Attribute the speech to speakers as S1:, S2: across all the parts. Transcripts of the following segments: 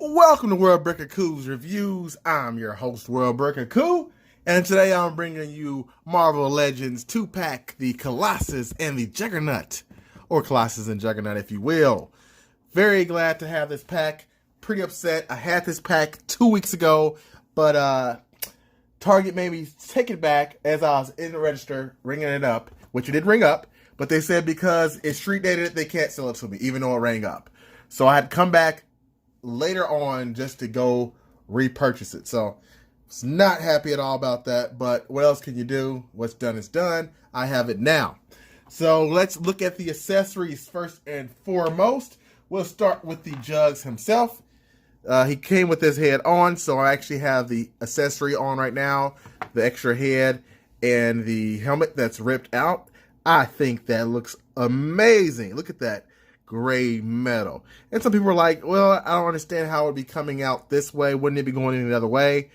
S1: Welcome to World Breaker Cool's Reviews. I'm your host, World Breaker Cool, and today I'm bringing you Marvel Legends 2-pack, the Colossus and the Juggernaut, or Colossus and Juggernaut, if you will. Very glad to have this pack. Pretty upset. I had this pack 2 weeks ago, but Target made me take it back as I was in the register ringing it up, which it did ring up, but they said because it's street dated, they can't sell it to me, even though it rang up. So I had to come back later on just to go repurchase it. So it's not happy at all about that, but what else can you do? What's done is done. I have it now. So let's look at the accessories first and foremost. We'll start with the Jugs himself. He came with his head on, so I actually have the accessory on right now, the extra head and the helmet that's ripped out. I think that looks amazing. Look at that gray metal. And some people are like, well, I don't understand how it would be coming out this way. Wouldn't it be going any other way?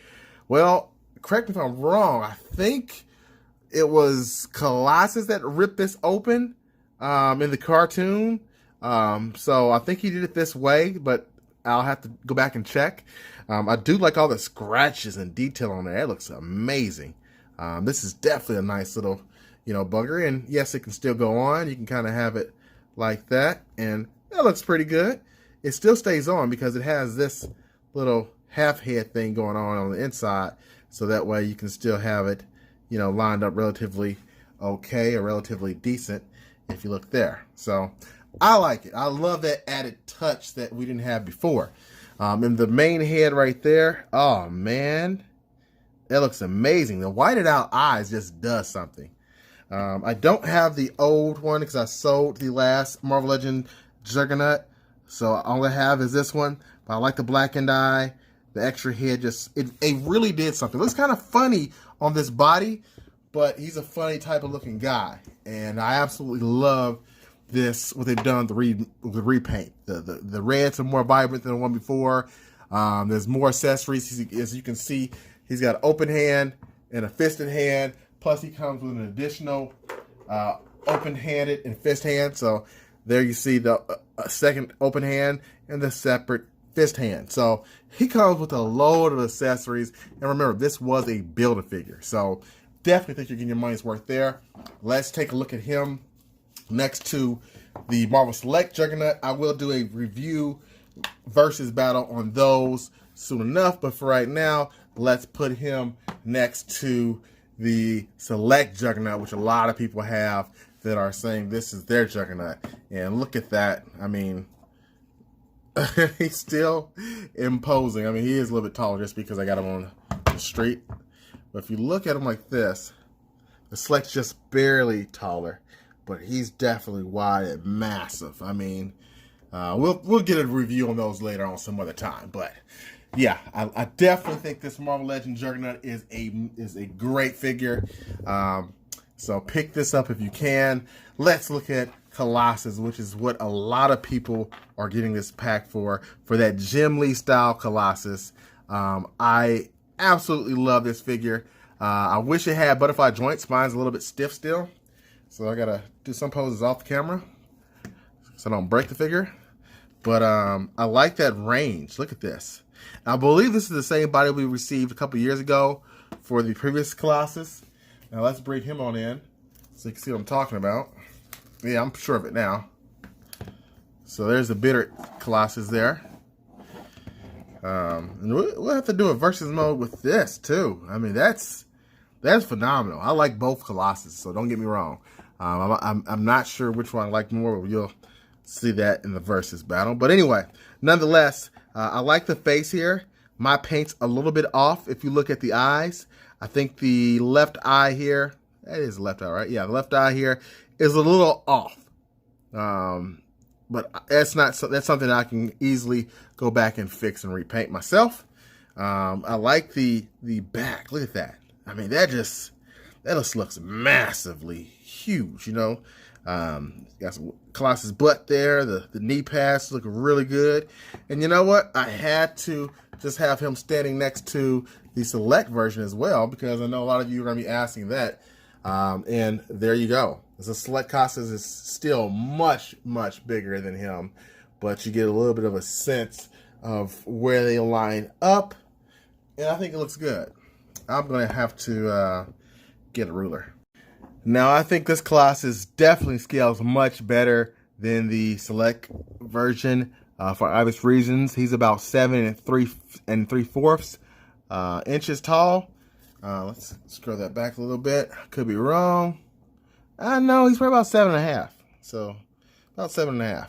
S1: Well, correct me if I'm wrong. I think it was Colossus that ripped this open in the cartoon. So I think he did it this way, but I'll have to go back and check. I do like all the scratches and detail on there. It looks amazing. This is definitely a nice little, bugger. And yes, it can still go on. You can kind of have it like that, and that looks pretty good. It still stays on because it has this little half head thing going on the inside, so that way you can still have it, lined up relatively okay or relatively decent if you look there. So I like it. I love that added touch that we didn't have before. And the main head right there, oh man, that looks amazing. The whited out eyes just does something. I don't have the old one because I sold the last Marvel Legend Juggernaut. So all I have is this one. But I like the blackened eye. The extra head it really did something. It looks kind of funny on this body, but he's a funny type of looking guy. And I absolutely love this, what they've done, the repaint. The reds are more vibrant than the one before. There's more accessories. As you can see, he's got an open hand and a fisted hand. Plus, he comes with an additional open-handed and fist hand. So there you see the second open hand and the separate fist hand. So he comes with a load of accessories. And remember, this was a Build-A-Figure. So definitely think you're getting your money's worth there. Let's take a look at him next to the Marvel Select Juggernaut. I will do a review versus battle on those soon enough. But for right now, let's put him next to the Select Juggernaut, which a lot of people have that are saying this is their Juggernaut. And look at that. I mean, he's still imposing. I mean, he is a little bit taller just because I got him on the street. But if you look at him like this, the Select's just barely taller, but he's definitely wide and massive. I mean, we'll get a review on those later on some other time, but yeah, I definitely think this Marvel Legend Juggernaut is a great figure. So pick this up if you can. Let's look at Colossus, which is what a lot of people are getting this pack for that Jim Lee style Colossus. I absolutely love this figure. I wish it had butterfly joints. Mine's a little bit stiff still, so I gotta do some poses off the camera so I don't break the figure. But I like that range. Look at this. I believe this is the same body we received a couple years ago for the previous Colossus. Now let's bring him on in so you can see what I'm talking about. Yeah, I'm sure of it now. So there's the bitter Colossus there. And we'll have to do a versus mode with this too. I mean, that's phenomenal. I like both Colossus, so don't get me wrong. I'm not sure which one I like more, but you'll see that in the versus battle. But anyway, nonetheless, I like the face here. My paint's a little bit off if you look at the eyes. I think the left eye here, that is the left eye, right? Yeah, the left eye here is a little off. But that's something that I can easily go back and fix and repaint myself. I like the back. Look at that. I mean, that just looks massively huge, Got some Colossus butt there. The knee pads look really good. And you know what? I had to just have him standing next to the Select version as well, because I know a lot of you are going to be asking that. And there you go. The Select Colossus is still much, much bigger than him, but you get a little bit of a sense of where they line up, and I think it looks good. I'm going to have to get a ruler. Now, I think this Colossus definitely scales much better than the Select version for obvious reasons. He's about 7 3/4 inches tall. Let's scroll that back a little bit. Could be wrong. I know he's probably about 7.5. So about 7.5.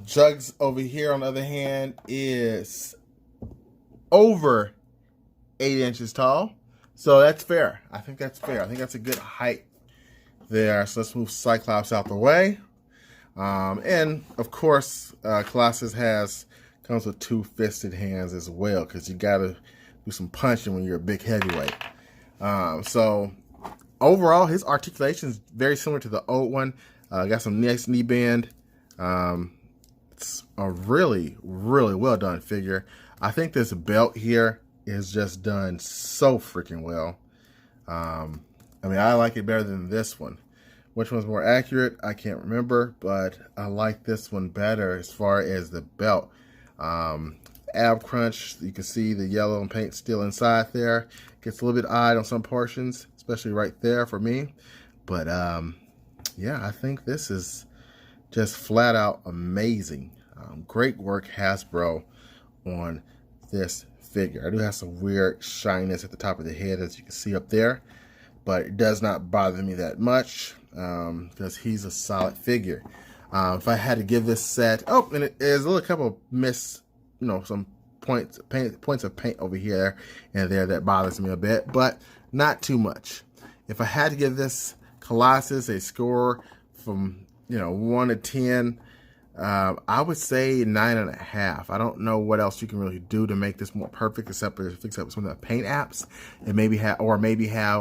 S1: Jugs over here, on the other hand, is over 8 inches tall. So that's fair. I think that's fair. I think that's a good height there. So let's move Cyclops out the way. And of course, Colossus comes with 2-fisted hands as well, because you gotta do some punching when you're a big heavyweight. So overall, his articulation is very similar to the old one. Got some nice knee bend. It's a really, really well done figure. I think this belt here is just done so freaking well. I mean, I like it better than this one. Which one's more accurate? I can't remember, but I like this one better as far as the belt. Ab crunch, you can see the yellow and paint still inside there. Gets a little bit odd on some portions, especially right there for me. But yeah, I think this is just flat out amazing. Great work, Hasbro, on this figure. I do have some weird shyness at the top of the head, as you can see up there, but it does not bother me that much because he's a solid figure. If I had to give this set, oh, and there's a little couple of some points of paint over here and there that bothers me a bit, but not too much. If I had to give this Colossus a score from 1 to 10, I would say 9.5. I don't know what else you can really do to make this more perfect, except for fix up some of the paint apps and maybe have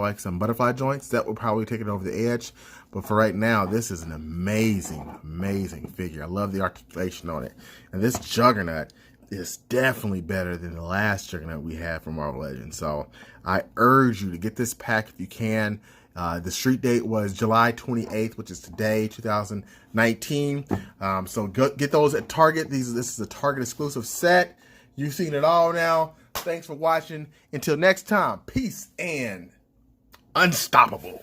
S1: like some butterfly joints. That would probably take it over the edge. But for right now, this is an amazing, amazing figure. I love the articulation on it. And this Juggernaut is definitely better than the last Juggernaut we had from Marvel Legends. So I urge you to get this pack if you can. The street date was July 28th, which is today, 2019. So get those at Target. This is a Target exclusive set. You've seen it all now. Thanks for watching. Until next time, peace and unstoppable.